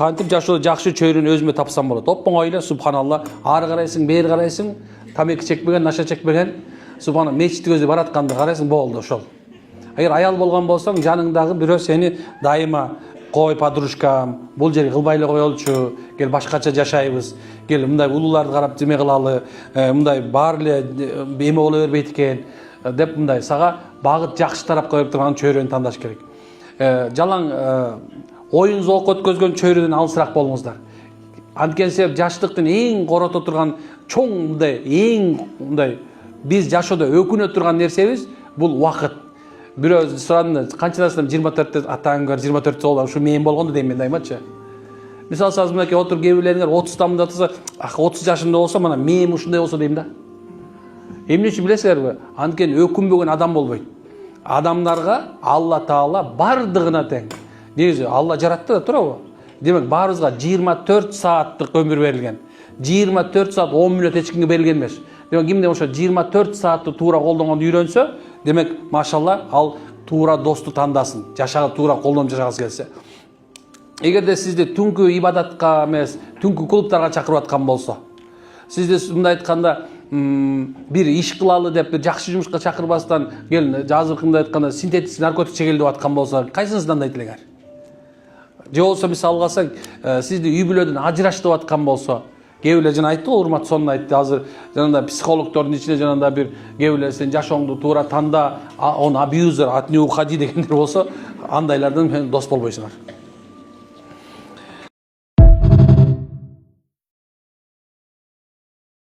кантип жашоо жакшы чөйрөнү өзүмө тапсам болот. Оп-оңой эле, субханалла. Ары карайсың, бери карайсың, тамеки чекпеген, наша чекпеген. Субханалла, мечитке өзү баратканды карайсың, болду ошол. Эгер аял болгон болсоң, жаныңдагы бирөө сени дайыма кой, подружкам, бул жерге кылбай эле коелучу, кел башкача жашайбыз, кел мындай улууларды карап деме кылалы, мындай баары эле эме боло бербейт экен деп мындай сага багыт жакшы тарапка берип турган чөйрөнү тандаш керек. Жалаң оюн зоок өткөзгөн чөйрөдөн алысыраак болуңуздар. Анткени себеп жаштыктын эң корото турган чоң мындай эң мындай биз жашоодо өкүнө турган нерсебиз бул убакыт. Бирөө сурады, канчасынан 24-те атаң бар, 24-те болду, ушу мен болгондо дейм мен даймачы. Мисалы саз мынакей отуруп кээ бирлериңер 30-тамда атса, 30 жашымда болсо, мына мен ушундай болсо дейм да. Эмне үчүн билесиңерби? Анткени өкүнбөгөн адам болбойт. Адамдарга Алла Таала бардыгына тең. Негизи Алла жаратты да, туурабы? Демек баарыбызга 24 сааттык өмүр берилген. 24 саат 10 мүнөт эч кимге берилген эмес. Демек кимде ошо 24 саатты туура колдонгонду үйрөнсө, демек машалла ал туура досту тандасын, жашаага туура колдонуп жашагысы келсе. Эгерде сизди түнкү ибадатка эмес, түнкү клубтарга чакырып аткан болсо, сизди мындай айтканда бир иш кылалы деп бир жакшы жумушка чакырбастан, кел азыркында айтканда синтетик наркотик чегели деп аткан болсо, кайсысын тандайт элеңер? Же болсо мисалы алсаң, сизди үй бүлөдөн ажыраш деп аткан болсо, кээ бирлер жана айтты го, урмат сонун айтты, азыр жанагындай психологдордун ичинде жанагындай бир кээ бирлер сен жашооңду туура танда, он абьюзер, от него уходи дегендер болсо, андайлардан дос болбойсуңар.